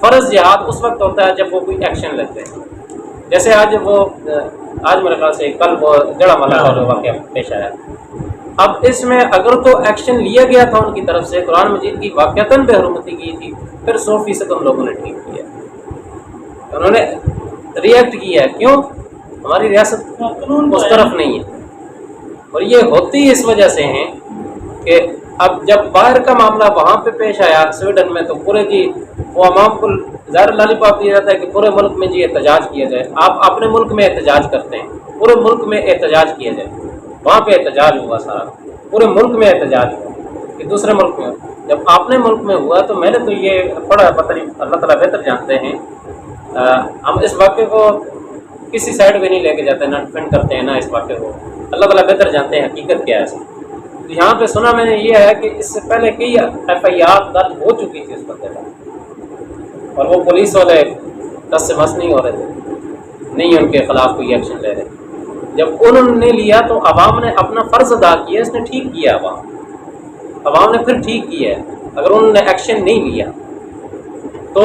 فرض جہاد اس وقت ہوتا ہے جب وہ کوئی ایکشن لیتے ہیں. جیسے آج میرے خیال سے کل وہ جڑا والا کا جو واقعہ پیش آیا. اب اس میں اگر تو ایکشن لیا گیا تھا ان کی طرف سے، قرآن مجید کی واقعتاً بے حرمتی کی تھی، پھر 100% ان لوگوں نے ٹھیک کیا، انہوں نے ریئیکٹ کیا ہے. کیوں؟ ہماری ریاست اس طرف نہیں ہے. اور یہ ہوتی اس وجہ سے ہیں کہ اب جب باہر کا معاملہ وہاں پہ پیش آیا سویڈن میں، تو پورے جی وہ عوام کو ظاہر لالی پاپ دیا جاتا ہے کہ پورے ملک میں جی احتجاج کیا جائے. آپ اپنے ملک میں احتجاج کرتے ہیں، پورے ملک میں احتجاج کیا جائے. وہاں پہ احتجاج ہوا سارا، پورے ملک میں احتجاج ہوا کہ دوسرے ملک میں. جب اپنے ملک میں ہوا تو میں نے تو یہ پڑھا، پتہ نہیں اللہ تعالیٰ بہتر جانتے ہیں. ہم اس واقعے کو کسی سائڈ میں نہیں لے کے جاتے، نہ ڈیفینڈ کرتے ہیں نہ اس واقعے کو. اللہ تعالیٰ بہتر جانتے ہیں حقیقت کیا ہے. یہاں پہ سنا میں نے یہ ہے کہ اس سے پہلے کئی FIR درج ہو چکی تھی اس بندے پر، اور وہ پولیس والے دس سے مس نہیں ہو رہے تھے، نہیں ان کے خلاف کوئی ایکشن لے رہے. جب انہوں نے لیا تو عوام نے اپنا فرض ادا کیا، اس نے ٹھیک کیا. عوام نے پھر ٹھیک کیا ہے. اگر انہوں نے ایکشن نہیں لیا تو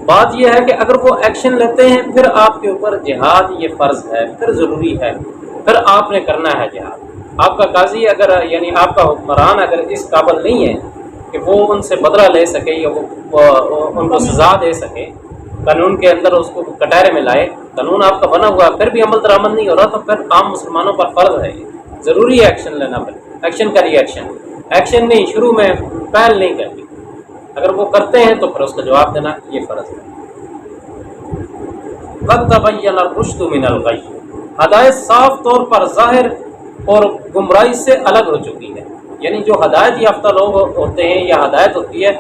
بات یہ ہے کہ اگر وہ ایکشن لیتے ہیں پھر آپ کے اوپر جہاد یہ فرض ہے، پھر ضروری ہے، پھر آپ نے کرنا ہے جہاد. آپ کا قاضی اگر یعنی آپ کا حکمران اگر اس قابل نہیں ہے کہ وہ ان سے بدلہ لے سکے یا وہ ان کو سزا دے سکے، قانون کے اندر اس کو کٹہرے میں لائے، قانون آپ کا بنا ہوا پھر بھی عمل درآمد نہیں ہو رہا، تو پھر عام مسلمانوں پر فرض ہے، ضروری ہے ایکشن لینا. پھر ایکشن کریے، ایکشن نہیں، شروع میں پہل نہیں کرنی. اگر وہ کرتے ہیں تو پھر اس کا جواب دینا یہ فرض ہے. قد تبین الرشد من الغی، ہدایت صاف طور پر ظاہر اور گمراہی سے الگ ہو چکی ہے. یعنی جو ہدایت یافتہ لوگ ہوتے ہیں یا ہدایت ہوتی ہے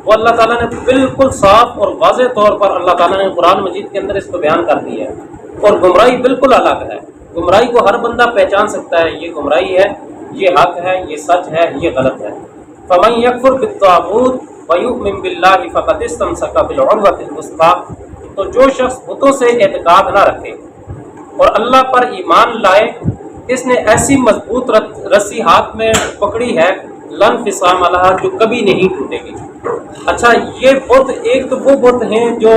وہ اللہ تعالیٰ نے بالکل صاف اور واضح طور پر اللہ تعالیٰ نے قرآن مجید کے اندر اس کو بیان کر دیا ہے. اور گمراہی بالکل الگ ہے. گمراہی کو ہر بندہ پہچان سکتا ہے، یہ گمراہی ہے، یہ حق ہے، یہ سچ ہے، یہ غلط ہے. فمن یکفر بالطاغوت ویؤمن باللہ فقد استمسک بالعروۃ الوثقی، تو جو شخص بتوں سے اعتقاد نہ رکھے اور اللہ پر ایمان لائے، اس نے ایسی مضبوط رسی ہاتھ میں پکڑی ہے لن فصام لہا، جو کبھی نہیں ٹوٹے گی. اچھا، یہ بت ایک تو وہ بت ہیں جو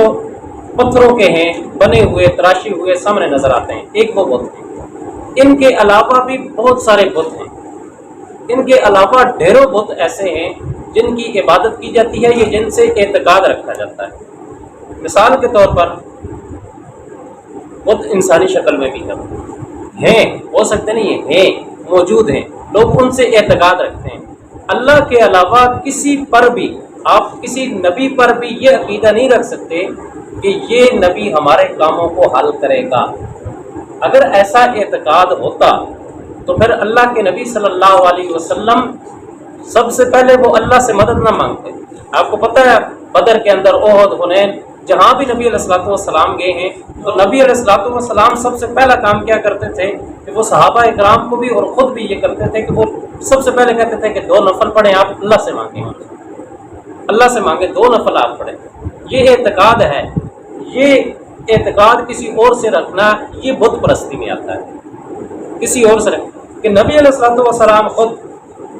پتھروں کے ہیں، بنے ہوئے، تراشے ہوئے سامنے نظر آتے ہیں، ایک وہ بت ہیں. ان کے علاوہ بھی بہت سارے بت ہیں. ان کے علاوہ ڈھیروں بت ایسے ہیں جن کی عبادت کی جاتی ہے یا جن سے اعتقاد رکھا جاتا ہے. مثال کے طور پر بت انسانی شکل میں بھی ہیں، ہو سکتے نہیں ہیں، موجود ہیں، لوگ ان سے اعتقاد رکھتے ہیں. اللہ کے علاوہ کسی پر بھی، آپ کسی نبی پر بھی یہ عقیدہ نہیں رکھ سکتے کہ یہ نبی ہمارے کاموں کو حل کرے گا. اگر ایسا اعتقاد ہوتا تو پھر اللہ کے نبی صلی اللہ علیہ وسلم سب سے پہلے وہ اللہ سے مدد نہ مانگتے. آپ کو پتہ ہے بدر کے اندر، احد، حنین، جہاں بھی نبی علیہ الصلوۃ والسلام گئے ہیں تو نبی علیہ الصلوۃ والسلام سب سے پہلا کام کیا کرتے تھے کہ وہ صحابہ اکرام کو بھی اور خود بھی یہ کرتے تھے کہ وہ سب سے پہلے کہتے تھے کہ 2 نفل پڑھیں، آپ اللہ سے مانگیں، اللہ سے مانگیں، 2 نفل آپ پڑھیں. یہ اعتقاد ہے. یہ اعتقاد کسی اور سے رکھنا یہ بت پرستی میں آتا ہے. کسی اور سے کہ نبی علیہ الصلوۃ والسلام خود،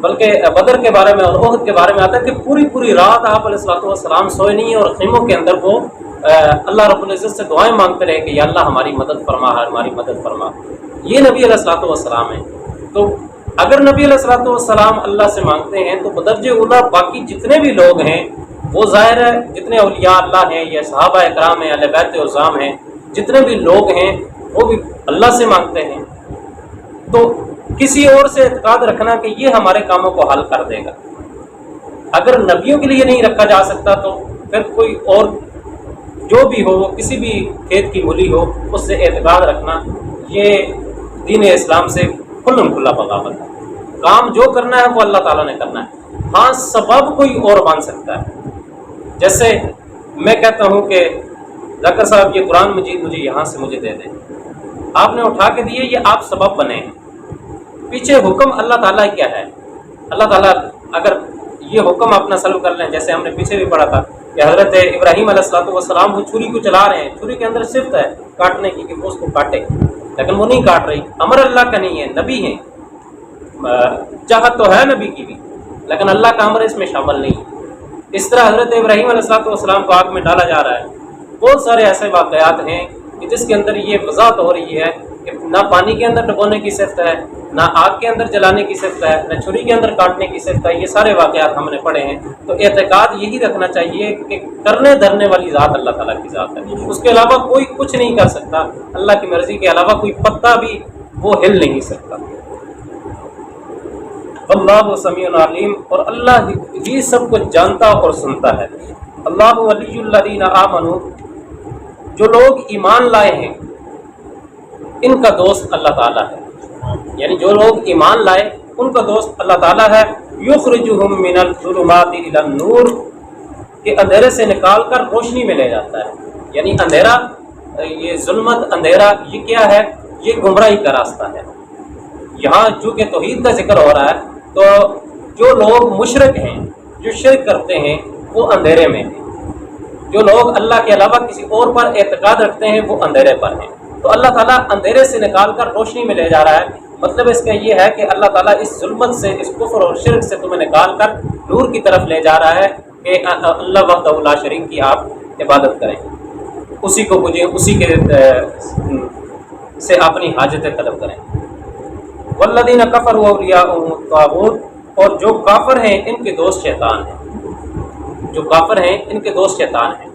بلکہ بدر کے بارے میں اور احد کے بارے میں آتا ہے کہ پوری رات آپ علیہ الصلوۃ والسلام سوئے نہیں اور خیموں کے اندر وہ اللہ رب العزت سے دعائیں مانگتے رہے کہ یا اللہ ہماری مدد فرما، ہماری مدد فرما. یہ نبی علیہ الصلوۃ والسلام ہیں. تو اگر نبی علیہ الصلوۃ والسلام اللہ سے مانگتے ہیں تو بدرجہ اولیٰ باقی جتنے بھی لوگ ہیں وہ ظاہر ہے، جتنے اولیاء اللہ ہیں یا صحابہ اکرام ہیں، اہل بیت عظام ہیں، جتنے بھی لوگ ہیں وہ بھی اللہ سے مانگتے ہیں. تو کسی اور سے اعتقاد رکھنا کہ یہ ہمارے کاموں کو حل کر دے گا، اگر نبیوں کے لیے نہیں رکھا جا سکتا تو پھر کوئی اور جو بھی ہو، کسی بھی کھیت کی مولی ہو، اس سے اعتقاد رکھنا یہ دین اسلام سے کھلم کھلا بغاوت ہے. کام جو کرنا ہے وہ اللہ تعالیٰ نے کرنا ہے. ہاں، سبب کوئی اور بن سکتا ہے. جیسے میں کہتا ہوں کہ ذاکر صاحب یہ قرآن مجید مجھے یہاں سے مجھے دے دیں، آپ نے اٹھا کے دیے، یہ آپ سبب بنے ہیں. پیچھے حکم اللہ تعالیٰ کیا ہے؟ اللہ تعالیٰ اگر یہ حکم اپنا سلب کر لیں، جیسے ہم نے پیچھے بھی پڑھا تھا کہ حضرت ابراہیم علیہ الصلوۃ والسلام وہ چھری کو چلا رہے ہیں، چھری کے اندر صفت ہے کاٹنے کی کہ وہ اس کو کاٹے، لیکن وہ نہیں کاٹ رہی. امر اللہ کا نہیں ہے، نبی ہیں، چاہت تو ہے نبی کی بھی، لیکن اللہ کا امر اس میں شامل نہیں ہے. اس طرح حضرت ابراہیم علیہ السلام کو آگ میں ڈالا جا رہا ہے۔ بہت سارے ایسے واقعات ہیں کہ جس کے اندر یہ وضاحت ہو رہی ہے کہ نہ پانی کے اندر ڈبونے کی صفت ہے، نہ آگ کے اندر جلانے کی صفت ہے، نہ چھری کے اندر کاٹنے کی صفت ہے۔ یہ سارے واقعات ہم نے پڑھے ہیں۔ تو اعتقاد یہی رکھنا چاہیے کہ کرنے دھرنے والی ذات اللہ تعالیٰ کی ذات ہے، اس کے علاوہ کوئی کچھ نہیں کر سکتا، اللہ کی مرضی کے علاوہ کوئی پتا بھی وہ ہل نہیں سکتا۔ اللہ سمیع علیم، اور اللہ ہی سب کچھ جانتا اور سنتا ہے۔ اللہ ولی الذین آمنوا، جو لوگ ایمان لائے ہیں ان کا دوست اللہ تعالیٰ ہے، یعنی جو لوگ ایمان لائے ان کا دوست اللہ تعالیٰ ہے۔ یخرجہم من الظلمات الی النور، کہ اندھیرے سے نکال کر روشنی میں لے جاتا ہے۔ یعنی اندھیرا، یہ ظلمت اندھیرا، یہ کیا ہے؟ یہ گمراہی کا راستہ ہے۔ یہاں چونکہ توحید کا ذکر ہو رہا ہے تو جو لوگ مشرک ہیں، جو شرک کرتے ہیں، وہ اندھیرے میں ہیں۔ جو لوگ اللہ کے علاوہ کسی اور پر اعتقاد رکھتے ہیں وہ اندھیرے پر ہیں۔ تو اللہ تعالیٰ اندھیرے سے نکال کر روشنی میں لے جا رہا ہے۔ مطلب اس کا یہ ہے کہ اللہ تعالیٰ اس ظلمت سے، اس کفر اور شرک سے تمہیں نکال کر نور کی طرف لے جا رہا ہے کہ اللہ وحدہ لا شریک کی آپ عبادت کریں، اسی کو پوجیں، اسی کے سے اپنی حاجتیں طلب کریں۔ والذین کفروا اولیاءهم الطاغوت، اور جو کافر ہیں ان کے دوست شیطان ہیں، جو کافر ہیں ان کے دوست شیطان ہیں۔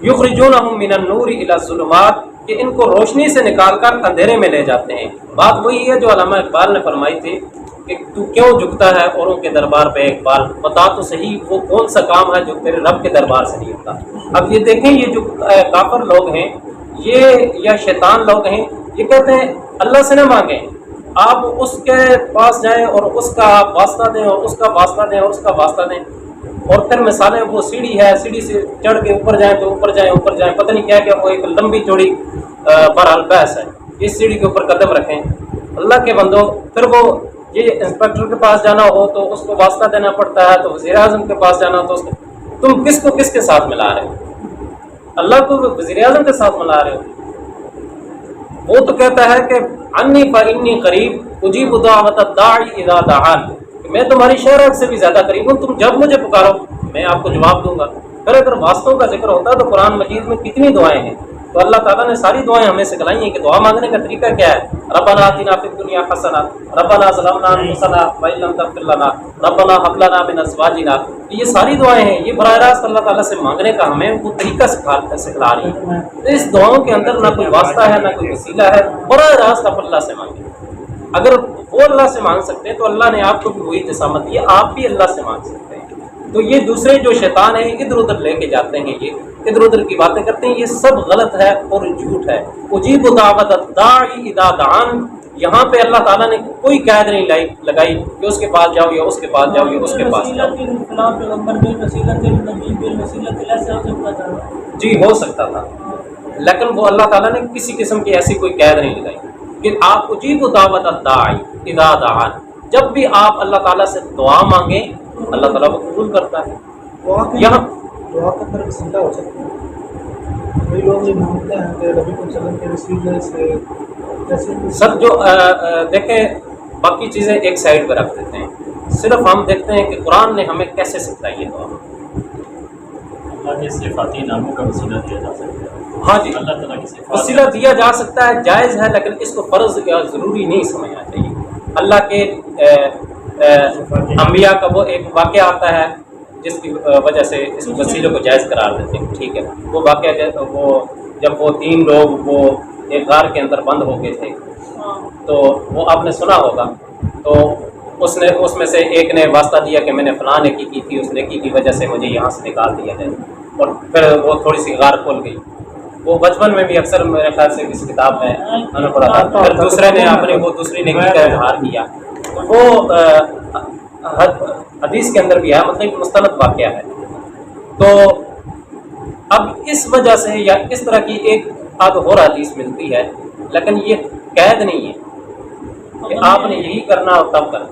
یخرجونہم من النور الی الظلمات، کہ ان کو روشنی سے نکال کر اندھیرے میں لے جاتے ہیں۔ بات وہی ہے جو علامہ اقبال نے فرمائی تھی کہ تو کیوں جھکتا ہے اوروں کے دربار پہ اقبال، بتا تو صحیح وہ کون سا کام ہے جو تیرے رب کے دربار سے نہیں ہوتا۔ اب یہ دیکھیں، یہ جو کافر لوگ ہیں یہ یا شیطان لوگ ہیں، یہ کہتے ہیں اللہ سے نہ مانگیں، آپ اس کے پاس جائیں اور اس کا واسطہ دیں اور اس کا واسطہ دیں اور اس کا واسطہ دیں، اور پھر مثالیں وہ سیڑھی ہے، سیڑھی سے چڑھ کے اوپر جائیں تو اوپر جائیں اوپر جائیں، پتہ نہیں کیا کہ وہ ایک لمبی چوڑی بہرحال بحث ہے۔ اس سیڑھی کے اوپر قدم رکھیں اللہ کے بندو، پھر وہ یہ انسپیکٹر کے پاس جانا ہو تو اس کو واسطہ دینا پڑتا ہے، تو وزیر اعظم کے پاس جانا ہو تو اس کو، تم کس کو کس کے ساتھ ملا رہے ہو؟ اللہ کو وزیر اعظم کے ساتھ ملا رہے ہو۔ وہ تو کہتا ہے کہ انی فانی قریب اجیب دعوت الداعی اذا دعان، میں تمہاری شہرت سے بھی زیادہ قریب ہوں، تم جب مجھے پکارو میں آپ کو جواب دوں گا۔ پھر اگر واسطوں کا ذکر ہوتا ہے تو قرآن مجید میں کتنی دعائیں ہیں، تو اللہ تعالیٰ نے ساری دعائیں ہمیں سکھلائی ہیں کہ دعا مانگنے کا طریقہ کیا ہے۔ ربنا آتنا فی الدنیا حسنہ، ربنا ظلمنا انفسنا وان لم تغفر لنا، ربنا هب لنا من ازواجنا، یہ ساری دعائیں ہیں، یہ براہ راست اللہ تعالیٰ سے مانگنے کا ہمیں وہ طریقہ سکھلا رہی ہے۔ تو اس دعاؤں کے اندر نہ کوئی واسطہ ہے نہ کوئی وسیلہ ہے، براہ راست آپ اللہ سے مانگیں۔ اگر وہ اللہ سے مانگ سکتے ہیں تو اللہ نے آپ کو بھی وہی جسامت دی ہے، آپ بھی اللہ سے مانگ سکتے ہیں۔ تو یہ دوسرے جو شیطان ہیں ادھر ادھر لے کے جاتے ہیں، یہ ادھر ادھر کی باتیں کرتے ہیں، یہ سب غلط ہے اور جھوٹ ہے۔ اجیب دعوت الداعی اذا دعان، یہاں پہ اللہ تعالیٰ نے کوئی قید نہیں لگائی کہ اس کے پاس جاؤ یا اس کے پاس جاؤ یا اس کے پاس جاؤ۔ جی ہو سکتا تھا، لیکن وہ اللہ تعالیٰ نے کسی قسم کی ایسی کوئی قید نہیں لگائی کہ آپ اجیب دعوت الداعی اذا دعان، جب بھی آپ اللہ تعالیٰ سے دعا مانگیں اللہ تعالیٰ وہ قبول کرتا ہے۔ یہاں دعا کا اندر وسیلہ ہو سکتا ہے، کئی لوگ یہ مانگتے ہیں کہ نبی صلی اللہ علیہ وسلم کے وسیلے سے جیسے سب جو دیکھیں باقی چیزیں ایک سائڈ پہ رکھ دیتے ہیں، صرف ہم دیکھتے ہیں کہ قرآن نے ہمیں کیسے سکھائی ہے دعا۔ اللہ کے صفاتی ناموں کا وسیلہ دیا جا سکتا ہے۔ ہاں جی، اللہ تعالیٰ کی صفات وسیلہ دیا جا سکتا ہے، جائز ہے، لیکن اس کو فرض یا ضروری نہیں سمجھنا چاہیے۔ اللہ کے انبیاء کا وہ ایک واقعہ آتا ہے جس کی وجہ سے اس وسیلے کو جائز قرار دیتے ہیں، ٹھیک ہے۔ وہ واقعہ وہ جب وہ تین لوگ وہ ایک غار کے اندر بند ہو گئے تھے، تو وہ آپ نے سنا ہوگا، تو اس میں سے ایک نے واسطہ دیا کہ میں نے فلاں نیکی کی تھی، اس نیکی کی وجہ سے مجھے یہاں سے نکال دیا جائے، اور پھر وہ تھوڑی سی غار کھل گئی۔ وہ بچپن میں بھی اکثر میرے خیال سے کسی کتاب میں نے پڑھا تھا۔ پھر دوسرے نے اپنے وہ دوسری نیکی کا اظہار کیا، وہ حدیث کے اندر بھی ہے، مطلب مستند واقعہ ہے۔ تو اب اس وجہ سے یا اس طرح کی ایک آدھ اور حدیث ملتی ہے، لیکن یہ قید نہیں ہے کہ آپ نے یہی کرنا اور تب کرنا۔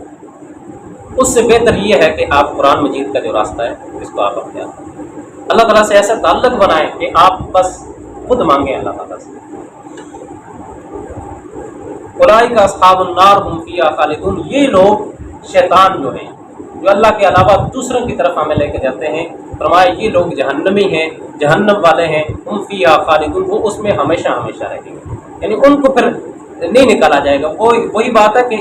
اس سے بہتر یہ ہے کہ آپ قرآن مجید کا جو راستہ ہے اس کو آپ اختیار کریں، اللہ تعالیٰ سے ایسا تعلق بنائیں کہ آپ بس خود مانگیں اللہ تعالیٰ سے۔ اولئک اصحاب النار هم فیہا خالدون، یہ لوگ شیطان جو ہیں جو اللہ کے علاوہ دوسروں کی طرف ہمیں لے کے جاتے ہیں، فرمایا یہ لوگ جہنمی ہیں، جہنم والے ہیں، ہم فیہا خالدون، وہ اس میں ہمیشہ ہمیشہ رہیں گے، یعنی ان کو پھر نہیں نکالا جائے گا۔ وہی بات ہے کہ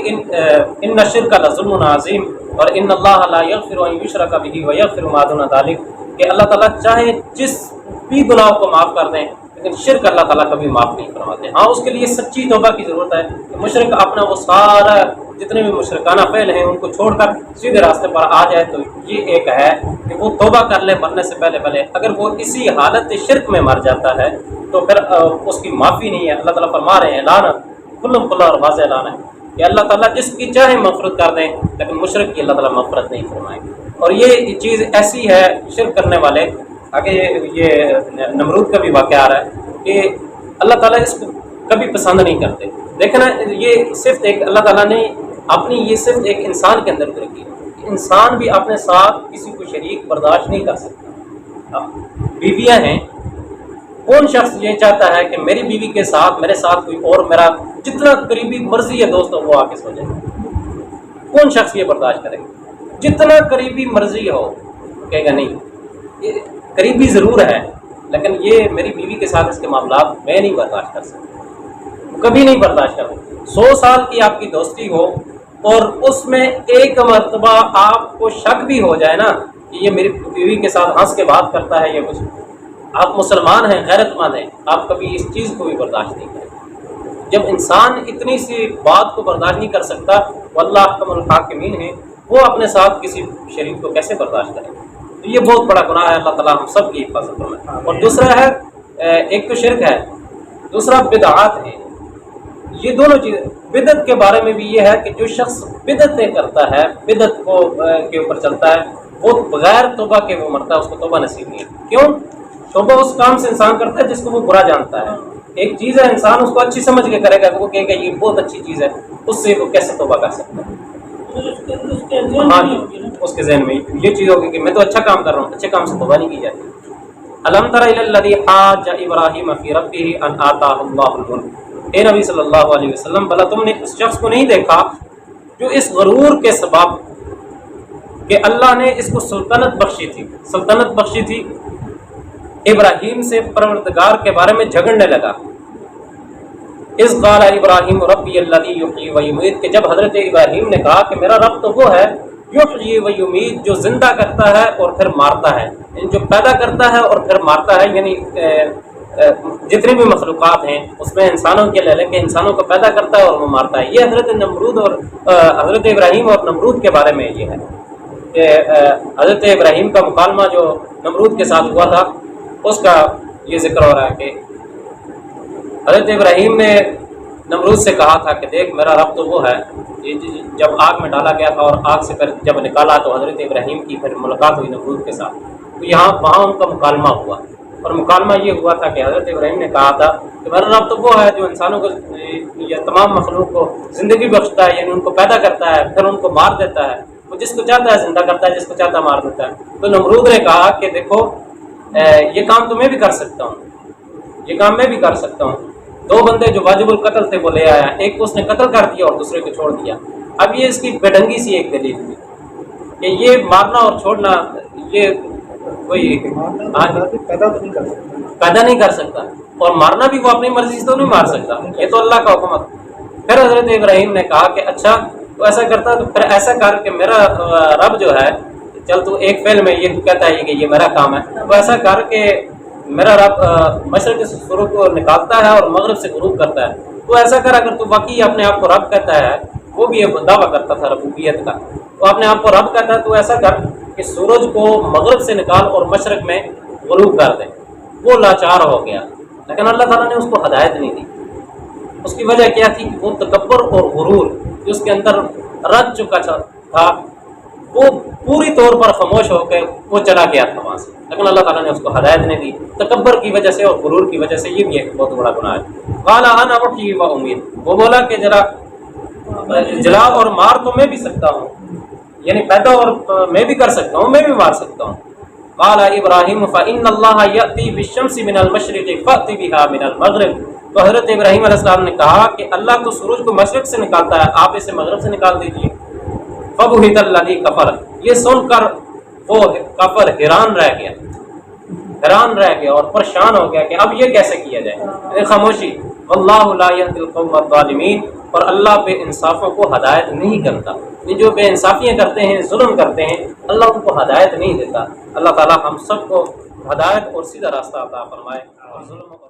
ان الشرک لظلم عظیم، اور ان اللہ لا یغفر ان یشرک بہ ویغفر ما دون ذلک، کہ اللہ تعالیٰ چاہے جس بھی گناہ کو معاف کر دیں لیکن شرک اللہ تعالیٰ کبھی معاف نہیں فرماتے۔ ہاں اس کے لیے سچی توبہ کی ضرورت ہے کہ مشرک اپنا وہ سارا جتنے بھی مشرکانہ فعل ہیں ان کو چھوڑ کر سیدھے راستے پر آ جائے، تو یہ ایک ہے کہ وہ توبہ کر لے مرنے سے پہلے۔ اگر وہ اسی حالت شرک میں مر جاتا ہے تو پھر اس کی معافی نہیں ہے۔ اللہ تعالیٰ فرما رہے ہیں اعلان کھلا اور واضح اعلان ہے کہ اللہ تعالیٰ جس کی چاہے مغفرت کر دیں لیکن مشرک کی اللہ تعالیٰ مغفرت نہیں فرمائیں گے۔ اور یہ چیز ایسی ہے، شرک کرنے والے، آگے یہ نمرود کا بھی واقعہ آ رہا ہے کہ اللہ تعالیٰ اس کو کبھی پسند نہیں کرتے۔ لیکن یہ صرف ایک اللہ تعالیٰ نے اپنی یہ صرف ایک انسان کے اندر رکھی کہ انسان بھی اپنے ساتھ کسی کو شریک برداشت نہیں کر سکتا۔ بیویاں ہیں، کون شخص یہ چاہتا ہے کہ میری بیوی کے ساتھ میرے ساتھ کوئی اور میرا جتنا قریبی مرضی ہے دوستوں وہ آ کے سو جائے؟ کون شخص یہ برداشت کرے گا؟ جتنا قریبی مرضی ہو کہے گا نہیں، یہ قریبی ضرور ہے لیکن یہ میری بیوی کے ساتھ اس کے معاملات میں نہیں برداشت کر سکتا، کبھی نہیں برداشت کر سکتا۔ 100 سال کی آپ کی دوستی ہو اور اس میں ایک مرتبہ آپ کو شک بھی ہو جائے نا کہ یہ میری بیوی کے ساتھ ہنس کے بات کرتا ہے یا کچھ، آپ مسلمان ہیں، غیرت مند ہیں، آپ کبھی اس چیز کو بھی برداشت نہیں کریں۔ جب انسان اتنی سی بات کو برداشت نہیں کر سکتا، واللہ احکم الحاکمین ہے، وہ اپنے ساتھ کسی شریک کو کیسے برداشت کرے؟ تو یہ بہت بڑا گناہ ہے، اللہ تعالیٰ ہم سب کی حفاظت فرمائے۔ اور دوسرا ہے، ایک تو شرک ہے، دوسرا بدعات ہے۔ یہ دونوں چیزیں، بدعت کے بارے میں بھی یہ ہے کہ جو شخص بدعتیں کرتا ہے، بدعت کو کے اوپر چلتا ہے، وہ بغیر توبہ کے وہ مرتا ہے، اس کو توبہ نصیب نہیں ہے۔ کیوں؟ توبہ اس کام سے انسان کرتا ہے جس کو وہ برا جانتا ہے۔ ایک چیز ہے انسان اس کو اچھی سمجھ کے کرے گا، وہ کہے گا یہ بہت اچھی چیز ہے، اس سے وہ کیسے توبہ کر سکتا ہے؟ ہاں جی، اس کے ذہن میں یہ چیز ہوگی کہ میں تو اچھا کام کر رہا ہوں، اچھے کام سے توبہ نہیں کی جاتی۔ الم تر الی الذی حاج ابراہیم فی ربہ ان آتاہ اللہ الملک، اے نبی صلی اللہ علیہ وسلم، بھلا تم نے اس شخص کو نہیں دیکھا جو اس غرور کے سبب کہ اللہ نے اس کو سلطنت بخشی تھی ابراہیم سے پروردگار کے بارے میں جھگڑنے لگا۔ اذ قال ابراہیم ربی الذی یحیی و یمیت، کہ جب حضرت ابراہیم نے کہا کہ میرا رب تو وہ ہے یحیی و یمیت، جو زندہ کرتا ہے اور پھر مارتا ہے، جو پیدا کرتا ہے اور پھر مارتا ہے، یعنی جتنی بھی مخلوقات ہیں اس میں انسانوں کے لے لیں کہ انسانوں کو پیدا کرتا ہے اور وہ مارتا ہے۔ یہ حضرت نمرود اور حضرت ابراہیم اور نمرود کے بارے میں یہ ہے کہ حضرت ابراہیم کا مکالمہ جو نمرود کے ساتھ ہوا تھا اس کا یہ ذکر ہو رہا ہے کہ حضرت ابراہیم نے نمرود سے کہا تھا کہ دیکھ میرا رب تو وہ ہے، جب آگ میں ڈالا گیا تھا اور آگ سے پھر جب نکالا تو حضرت ابراہیم کی پھر ملاقات ہوئی نمرود کے ساتھ، تو وہاں ان کا مکالمہ ہوا، اور مکالمہ یہ ہوا تھا کہ حضرت ابراہیم نے کہا تھا کہ میرا رب تو وہ ہے جو انسانوں کو یا تمام مخلوق کو زندگی بخشتا ہے، یعنی ان کو پیدا کرتا ہے پھر ان کو مار دیتا ہے، وہ جس کو چاہتا ہے زندہ کرتا ہے، جس کو چاہتا ہے مار دیتا ہے۔ تو نمرود نے کہا کہ دیکھو یہ کام تو میں بھی کر سکتا ہوں، یہ کام میں بھی کر سکتا ہوں۔ 2 بندے جو واجب القتل تھے وہ لے آیا، ایک کو اس نے قتل کر دیا اور دوسرے کو چھوڑ دیا۔ اب یہ اس کی بے ڈھنگی سی ایک دلیل تھی کہ یہ مارنا اور چھوڑنا یہ کوئی پیدا نہیں کر سکتا، اور مارنا بھی وہ اپنی مرضی سے تو نہیں مار سکتا، یہ تو اللہ کا حکم ہے۔ پھر حضرت ابراہیم نے کہا کہ اچھا تو ایسا کرتا تو پھر ایسا کر کہ میرا رب جو ہے، چل تو ایک فعل میں یہ تو کہتا ہے کہ یہ میرا کام ہے، تو ایسا کر کہ میرا رب مشرق سے غروب کو نکالتا ہے اور مغرب سے غروب کرتا ہے، تو ایسا کر اگر تو واقعی اپنے آپ کو رب کہتا ہے، وہ بھی ایک دعویٰ کرتا تھا ربوبیت کا، تو اپنے آپ کو رب کہتا ہے، تو ایسا کر کہ سورج کو مغرب سے نکال اور مشرق میں غروب کر دے۔ وہ لاچار ہو گیا، لیکن اللہ تعالیٰ نے اس کو ہدایت نہیں دی۔ اس کی وجہ کیا تھی کہ وہ تکبر اور غرور جو اس کے اندر رچ چکا تھا وہ پوری طور پر خاموش ہو کے وہ چلا گیا تھا وہاں سے، لیکن اللہ تعالیٰ نے اس کو ہدایت نہیں دی، تکبر کی وجہ سے اور غرور کی وجہ سے۔ یہ بھی ایک بہت بڑا گناہ ہے۔ قال انا احیی و امیت، وہ بولا کہ ذرا جلا اور مار تو میں بھی سکتا ہوں، یعنی پیدا اور میں بھی کر سکتا ہوں، میں بھی مار سکتا ہوں۔ قال ابراہیم فإن اللہ یأتی بالشمس من المشرق فأت بها من المغرب، تو حضرت ابراہیم علیہ السلام نے کہا کہ اللہ تو سورج کو مشرق سے نکالتا ہے، آپ اسے مغرب سے نکال دیجیے۔ فبہت الذی کفر، یہ سن کر وہ کافر حیران رہ گیا اور پریشان ہو گیا کہ اب یہ کیسے کیا جائے. خاموشی. واللہ لا یہدی القوم الظالمین، اور اللہ بے انصافوں کو ہدایت نہیں کرتا. یہ جو بے انصافیاں کرتے ہیں، ظلم کرتے ہیں، اللہ ان کو ہدایت نہیں دیتا. اللہ تعالی ہم سب کو ہدایت اور سیدھا راستہ عطا فرمائے اور ظلم